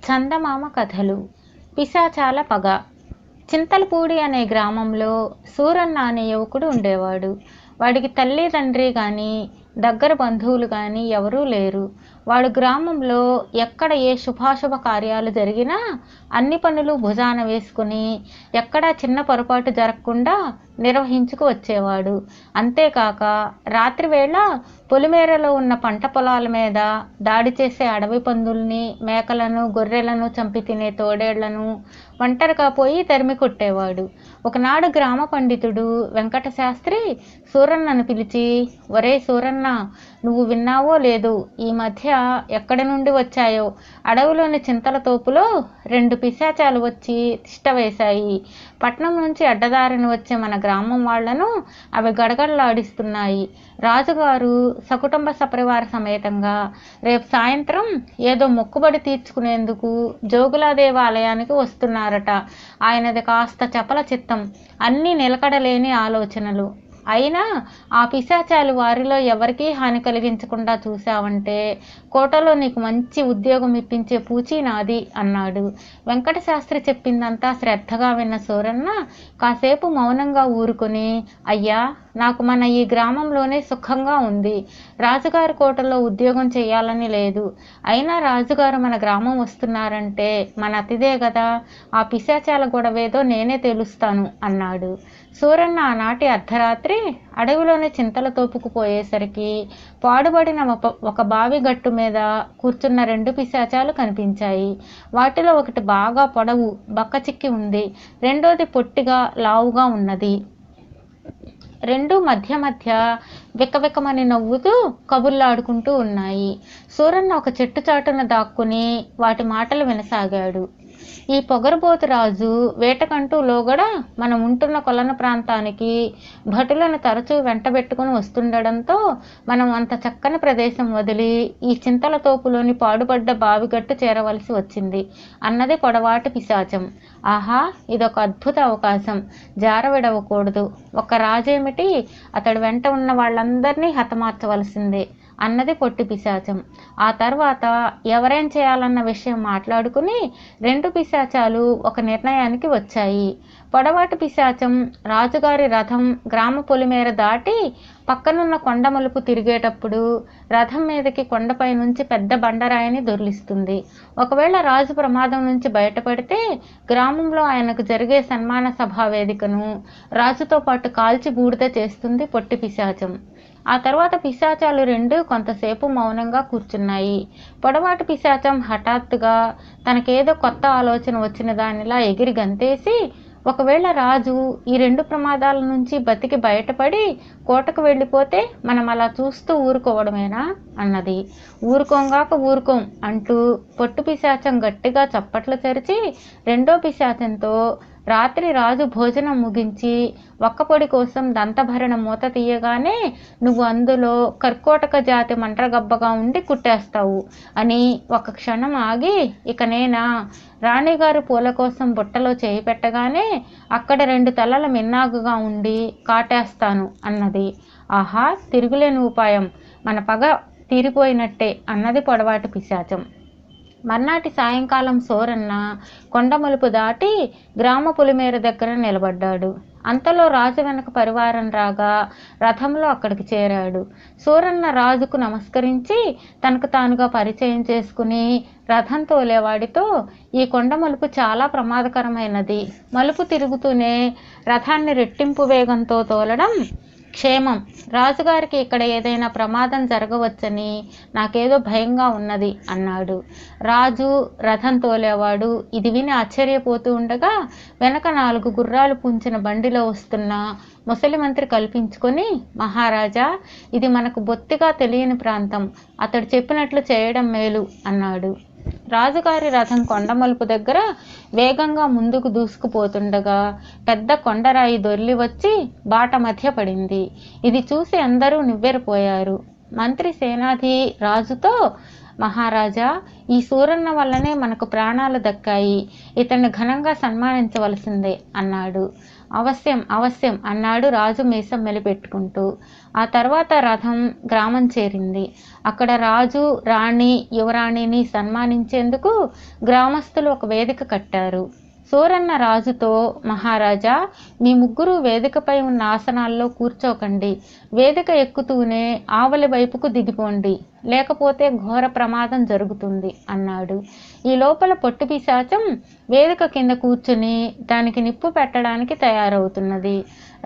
చందమామ కథలు. పిశాచాల పగ. చింతలపూడి అనే గ్రామంలో సూరన్న అనే యువకుడు ఉండేవాడు. వాడికి తల్లి తండ్రి కానీ దగ్గర బంధువులు కానీ ఎవరూ లేరు. వాడు గ్రామంలో ఎక్కడ ఏ శుభాశుభ కార్యాలు జరిగినా అన్ని పనులు భుజాన వేసుకుని ఎక్కడా చిన్న పొరపాటు జరగకుండా నిర్వహించుకు వచ్చేవాడు. అంతేకాక రాత్రివేళ పొలిమేరలో ఉన్న పంట పొలాల మీద దాడి చేసే అడవి పందుల్ని, మేకలను, గొర్రెలను చంపి తినే తోడేళ్లను ఒంటరిగా పోయి తరిమి కొట్టేవాడు. ఒకనాడు గ్రామ పండితుడు వెంకట శాస్త్రి సూరన్నను పిలిచి, ఒరే సూరన్న, నువ్వు విన్నావో లేదు, ఈ మధ్య ఎక్కడి నుండి వచ్చాయో అడవిలోని చింతల తోపులో 2 పిశాచాలు వచ్చి తిష్ట వేశాయి. పట్నం నుంచి అడ్డదారిని వచ్చే మన గ్రామం వాళ్లను అవి గడగడలాడిస్తున్నాయి. రాజుగారు సకుటుంబ సపరివార సమేతంగా రేపు సాయంత్రం ఏదో మొక్కుబడి తీర్చుకునేందుకు జోగులా దేవాలయానికి వస్తున్నారట. ఆయనది కాస్త చపల చిత్తం, అన్నీ నిలకడలేని ఆలోచనలు. అయినా ఆ పిశాచాలు వారిలో ఎవరికీ హాని కలిగించకుండా చూశావంటే కోటలో నీకు మంచి ఉద్యోగం ఇప్పించే పూచీ నాది అన్నాడు. వెంకట శాస్త్రి చెప్పిందంతా శ్రద్ధగా విన్న సూరన్న కాసేపు మౌనంగా ఊరుకొని, అయ్యా, నాకు మన ఈ గ్రామంలోనే సుఖంగా ఉంది. రాజుగారి కోటలో ఉద్యోగం చేయాలని లేదు. అయినా రాజుగారు మన గ్రామం వస్తున్నారంటే మన అతిథే కదా, ఆ పిశాచాల గొడవేదో నేనే తెలుస్తాను అన్నాడు. సూరన్న ఆనాటి అర్ధరాత్రి అడవిలోని చింతల తోపుకు పోయేసరికి పాడుబడిన ఒక బావి గట్టు మీద కూర్చున్న 2 పిశాచాలు కనిపించాయి. వాటిలో ఒకటి బాగా పొడవు బక్కచిక్కి ఉంది, రెండోది పొట్టిగా లావుగా ఉన్నది. 2 మధ్య మధ్య వికవికమని నవ్వుతూ కబుర్లాడుకుంటూ ఉన్నాయి. సూరన్న ఒక చెట్టు చాటున దాక్కుని వాటి మాటలు వినసాగాడు. ఈ పొగరుబోతు రాజు వేటకంటూ లోగడ మనం ఉంటున్న కొలను ప్రాంతానికి భటులను తరచూ వెంటబెట్టుకుని వస్తుండడంతో మనం అంత చక్కని ప్రదేశం వదిలి ఈ చింతల తోపులోని పాడుపడ్డ బావిగట్టు చేరవలసి వచ్చింది అన్నది పొడవాటి పిశాచం. ఆహా, ఇదొక అద్భుత అవకాశం, జారవిడవకూడదు. ఒక్క రాజేమిటి, అతడు వెంట ఉన్న వాళ్ళందరినీ హతమార్చవలసిందే అన్నది పొట్టి పిశాచం. ఆ తర్వాత ఎవరేం చేయాలన్న విషయం మాట్లాడుకుని 2 పిశాచాలు ఒక నిర్ణయానికి వచ్చాయి. పొడవాటి పిశాచం రాజుగారి రథం గ్రామ పొలిమేర దాటి పక్కనున్న కొండ మలుపు తిరిగేటప్పుడు రథం మీదకి కొండపై నుంచి పెద్ద బండరాయిని దొర్లిస్తుంది. ఒకవేళ రాజు ప్రమాదం నుంచి బయటపడితే గ్రామంలో ఆయనకు జరిగే సన్మాన సభా వేదికను రాజుతో పాటు కాల్చి బూడిద చేస్తుంది పొట్టి పిశాచం. ఆ తర్వాత పిశాచాలు 2 కొంతసేపు మౌనంగా కూర్చున్నాయి. పొడవాటి పిశాచం హఠాత్తుగా తనకేదో కొత్త ఆలోచన వచ్చిన దానిలా ఎగిరి గంతేసి, ఒకవేళ రాజు ఈ 2 ప్రమాదాల నుంచి బతికి బయటపడి కోటకు వెళ్ళిపోతే మనం అలా చూస్తూ ఊరుకోవడమేనా అన్నది. ఊరుకోంగాక ఊరుకోం అంటూ పొట్టు పిశాచం గట్టిగా చప్పట్లు తెరిచి రెండో పిశాచంతో, రాత్రి రాజు భోజనం ముగించి ఒక్కపొడి కోసం దంతభరణ మూత తీయగానే నువ్వు అందులో కర్కోటక జాతి మంట్రగబ్బగా ఉండి కుట్టేస్తావు అని ఒక క్షణం ఆగి, ఇక నేనా, రాణిగారు పూల కోసం బుట్టలో చేయి పెట్టగానే అక్కడ 2 తలల మిన్నాగుగా ఉండి కాటేస్తాను అన్నది. ఆహా, తిరుగులేని ఉపాయం, మన పగ తీరిపోయినట్టే అన్నది పొడవాటి పిశాచం. మర్నాటి సాయంకాలం సూరన్న కొండ మలుపు దాటి గ్రామ పొలిమేర దగ్గర నిలబడ్డాడు. అంతలో రాజు వెనక పరివారం రాగా రథంలో అక్కడికి చేరాడు. సూరన్న రాజుకు నమస్కరించి తనకు తానుగా పరిచయం చేసుకుని రథం తోలేవాడితో, ఈ కొండ మలుపు చాలా ప్రమాదకరమైనది. మలుపు తిరుగుతూనే రథాన్ని రెట్టింపు వేగంతో తోలడం క్షేమం. రాజుగారికి ఇక్కడ ఏదైనా ప్రమాదం జరగవచ్చని నాకేదో భయంగా ఉన్నది అన్నాడు. రాజు, రథం తోలేవాడు ఇది విని ఆశ్చర్యపోతూ ఉండగా వెనక 4 గుర్రాలు పుంచిన బండిలో వస్తున్న ముసలి మంత్రి కల్పించుకొని, మహారాజా, ఇది మనకు బొత్తిగా తెలియని ప్రాంతం, అతడు చెప్పినట్లు చేయడం మేలు అన్నాడు. రాజుగారి రథం కొండమలుపు దగ్గర వేగంగా ముందుకు దూసుకుపోతుండగా పెద్ద కొండరాయి దొర్లి వచ్చి బాట మధ్య పడింది. ఇది చూసి అందరూ నివ్వెరపోయారు. మంత్రి సేనాధి రాజుతో, మహారాజా, ఈ సూరన్న వల్లనే మనకు ప్రాణాలు దక్కాయి, ఇతన్ని ఘనంగా సన్మానించవలసిందే అన్నాడు. అవశ్యం అవశ్యం అన్నాడు రాజు మీసం మెలిపెట్టుకుంటూ. ఆ తర్వాత రథం గ్రామం చేరింది. అక్కడ రాజు, రాణి, యువరాణిని సన్మానించేందుకు గ్రామస్తులు ఒక వేదిక కట్టారు. సూరన్న రాజుతో, మహారాజా, మీ ముగ్గురు వేదికపై ఉన్న ఆసనాల్లో కూర్చోకండి. వేదిక ఎక్కుతూనే ఆవలి వైపుకు దిగిపోండి, లేకపోతే ఘోర ప్రమాదం జరుగుతుంది అన్నాడు. ఈ లోపల పొట్టి పిశాచం వేదిక కింద కూర్చుని దానికి నిప్పు పెట్టడానికి తయారవుతున్నది.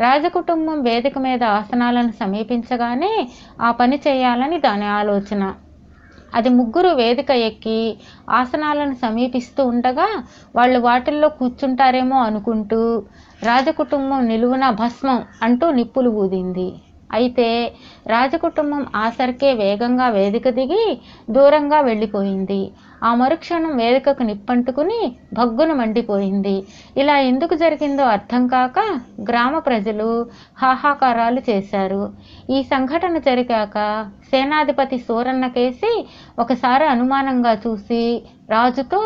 రాజకుటుంబం వేదిక మీద ఆసనాలను సమీపించగానే ఆ పని చేయాలని దాని ఆలోచన. అది ముగ్గురు వేదిక ఎక్కి ఆసనాలను సమీపిస్తూ ఉండగా వాళ్ళు వాటిల్లో కూర్చుంటారేమో అనుకుంటూ రాజకుటుంబం నిలువున భస్మం అంటూ నిప్పులు ఊదింది. అయితే రాజకుటుంబం ఆసరికే వేగంగా వేదిక దిగి దూరంగా వెళ్ళిపోయింది. ఆ మరుక్షణం వేదికకు నిప్పంటుకుని భగ్గున మండిపోయింది. ఇలా ఎందుకు జరిగిందో అర్థం కాక గ్రామ ప్రజలు హాహాకారాలు చేశారు. ఈ సంఘటన జరిగాక సేనాధిపతి సూరన్నకేసి ఒకసారి అనుమానంగా చూసి రాజుతో,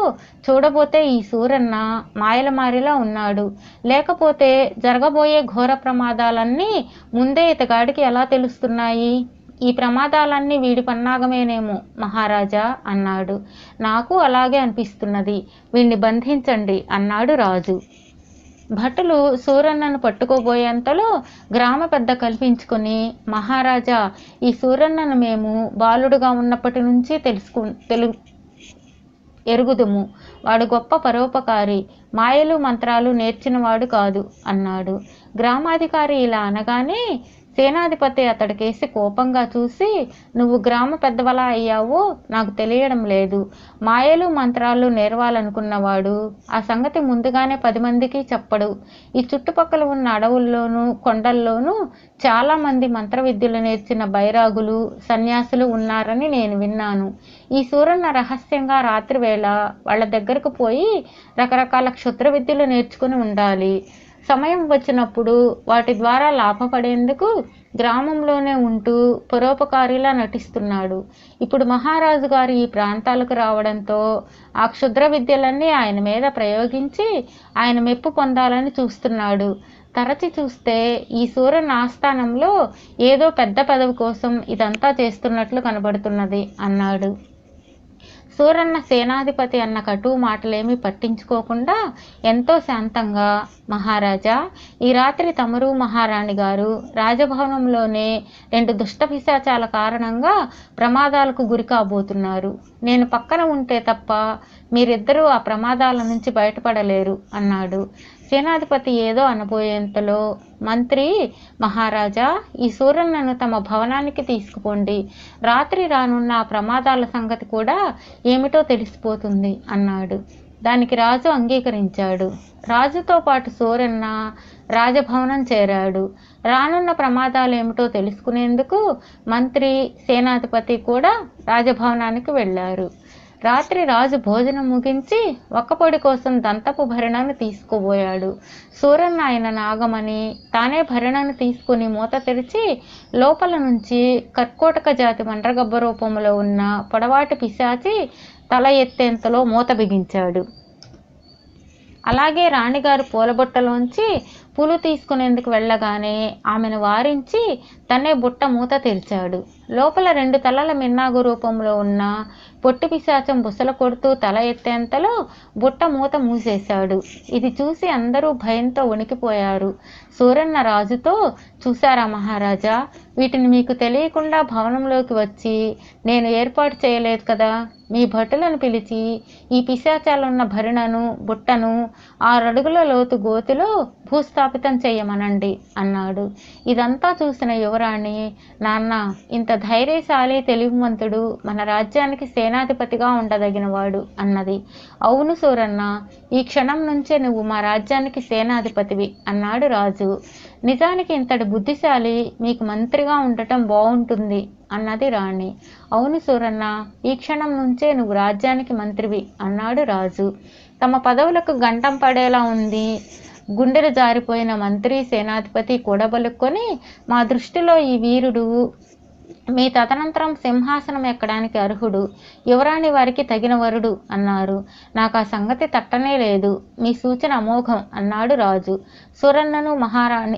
చూడబోతే ఈ సూరన్న మాయలమారిలా ఉన్నాడు, లేకపోతే జరగబోయే ఘోర ప్రమాదాలన్నీ ముందే ఇతగాడికి ఎలా తెలుస్తున్నాయి? ఈ ప్రమాదాలన్నీ వీడి పన్నాగమేనేమో మహారాజా అన్నాడు. నాకు అలాగే అనిపిస్తున్నది, వీణ్ణి బంధించండి అన్నాడు రాజు. భటులు సూరన్నను పట్టుకోబోయేంతలో గ్రామ పెద్ద కల్పించుకొని, మహారాజా, ఈ సూరన్నను మేము బాలుడుగా ఉన్నప్పటి నుంచి ఎరుగుదుము. వాడు గొప్ప పరోపకారి, మాయలు మంత్రాలు నేర్చినవాడు కాదు అన్నాడు. గ్రామాధికారి ఇలా అనగానే సేనాధిపతి అతడికేసి కోపంగా చూసి, నువ్వు గ్రామ పెద్దవలా అయ్యావో నాకు తెలియడం లేదు. మాయలు మంత్రాలు నేర్వాలనుకున్నవాడు ఆ సంగతి ముందుగానే 10 మందికి చెప్పడు. ఈ చుట్టుపక్కల ఉన్న అడవుల్లోనూ కొండల్లోనూ చాలామంది మంత్ర విద్యలు నేర్చిన బైరాగులు, సన్యాసులు ఉన్నారని నేను విన్నాను. ఈ సూరన్న రహస్యంగా రాత్రివేళ వాళ్ళ దగ్గరకు పోయి రకరకాల క్షుద్ర విద్యలు నేర్చుకుని ఉండాలి. సమయం వచ్చినప్పుడు వాటి ద్వారా లాభపడేందుకు గ్రామంలోనే ఉంటూ పరోపకారిలా నటిస్తున్నాడు. ఇప్పుడు మహారాజు గారు ఈ ప్రాంతాలకు రావడంతో ఆ క్షుద్ర విద్యలన్నీ ఆయన మీద ప్రయోగించి ఆయన మెప్పు పొందాలని చూస్తున్నాడు. తరచి చూస్తే ఈ సూరన్న ఆస్థానంలో ఏదో పెద్ద పదవి కోసం ఇదంతా చేస్తున్నట్లు కనబడుతున్నది అన్నాడు. సూరన్న సేనాధిపతి అన్న కటువు మాటలేమీ పట్టించుకోకుండా ఎంతో శాంతంగా, మహారాజా, ఈ రాత్రి తమరు మహారాణి గారు రాజభవనంలోనే 2 దుష్ట పిశాచాల కారణంగా ప్రమాదాలకు గురి కాబోతున్నారు. నేను పక్కన ఉంటే తప్ప మీరిద్దరూ ఆ ప్రమాదాల నుంచి బయటపడలేరు అన్నాడు. సేనాధిపతి ఏదో అనబోయేంతలో మంత్రి, మహారాజా, ఈ సూరన్నను తమ భవనానికి తీసుకుపోండి. రాత్రి రానున్న ఆ ప్రమాదాల సంగతి కూడా ఏమిటో తెలిసిపోతుంది అన్నాడు. దానికి రాజు అంగీకరించాడు. రాజుతో పాటు సూరన్న రాజభవనం చేరాడు. రానున్న ప్రమాదాలు ఏమిటో తెలుసుకునేందుకు మంత్రి, సేనాధిపతి కూడా రాజభవనానికి వెళ్ళారు. రాత్రి రాజు భోజనం ముగించి ఒక్కపొడి కోసం దంతపు భరణను తీసుకుపోయాడు. సూరన్న ఆయన నాగమని తానే భరణను తీసుకుని మూత తెరిచి లోపల నుంచి కర్కోటక జాతి మండ్రగబ్బ రూపంలో ఉన్న పొడవాటి పిశాచి తల ఎత్తేంతలో మూత బిగించాడు. అలాగే రాణిగారు పూలబుట్టలోంచి పూలు తీసుకునేందుకు వెళ్ళగానే ఆమెను వారించి తనే బుట్ట మూత తెరిచాడు. లోపల 2 తలల మిన్నాగు రూపంలో ఉన్న పొట్టి పిశాచం బుసలు కొడుతూ తల ఎత్తేంతలో బుట్ట మూత మూసేశాడు. ఇది చూసి అందరూ భయంతో వణికిపోయారు. సూరన్న రాజుతో, చూశారా మహారాజా, వీటిని మీకు తెలియకుండా భవనంలోకి వచ్చి నేను ఏర్పాటు చేయలేదు కదా. మీ భటులను పిలిచి ఈ పిశాచాలున్న భరిణను, బుట్టను 6 అడుగుల లోతు గోతిలో భూస్థాపితం చేయమనండి అన్నాడు. ఇదంతా చూసిన యువరాణి, నాన్న, ఇంత ధైర్యశాలి, తెలివిమంతుడు మన రాజ్యానికి సేనాధిపతిగా ఉండదగినవాడు అన్నది. అవును సూరన్న, ఈ క్షణం నుంచే నువ్వు మా రాజ్యానికి సేనాధిపతివి అన్నాడు రాజు. నిజానికి ఇంతటి బుద్ధిశాలి మీకు మంత్రిగా ఉండటం బాగుంటుంది అన్నది రాణి. అవును సూరన్న, ఈ క్షణం నుంచే నువ్వు రాజ్యానికి మంత్రివి అన్నాడు రాజు. తమ పదవులకు గంటం పడేలా ఉంది. గుండెలు జారిపోయిన మంత్రి, సేనాధిపతి కూడబలుక్కొని, మా దృష్టిలో ఈ వీరుడు మీ తదనంతరం సింహాసనం ఎక్కడానికి అర్హుడు యువరాణి వారికి తగిన వరుడు అన్నారు. నాకు ఆ సంగతి తట్టనే లేదు. మీ సూచన అమోఘం అన్నాడు రాజు సూరన్నను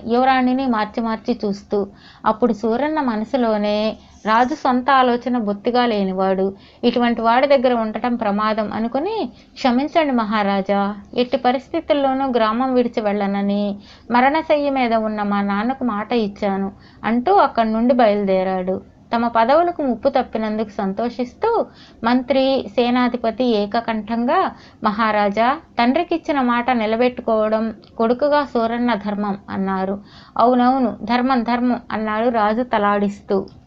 యువరాణిని మార్చి మార్చి చూస్తూ. అప్పుడు సూరన్న మనసులోనే, రాజు సొంత ఆలోచన బొత్తిగా లేనివాడు, ఇటువంటి వాడి దగ్గర ఉండటం ప్రమాదం అనుకుని, క్షమించండి మహారాజా, ఎట్టి పరిస్థితుల్లోనూ గ్రామం విడిచి వెళ్ళనని మరణశయ్య మీద ఉన్న మా నాన్నకు మాట ఇచ్చాను అంటూ అక్కడి నుండి బయలుదేరాడు. తమ పదవులకు ముప్పు తప్పినందుకు సంతోషిస్తూ మంత్రి, సేనాధిపతి ఏకకంఠంగా, మహారాజా, తండ్రికిచ్చిన మాట నిలబెట్టుకోవడం కొడుకుగా సూరన్న ధర్మం అన్నారు. అవునవును, ధర్మం ధర్మం అన్నాడు రాజు తలాడిస్తూ.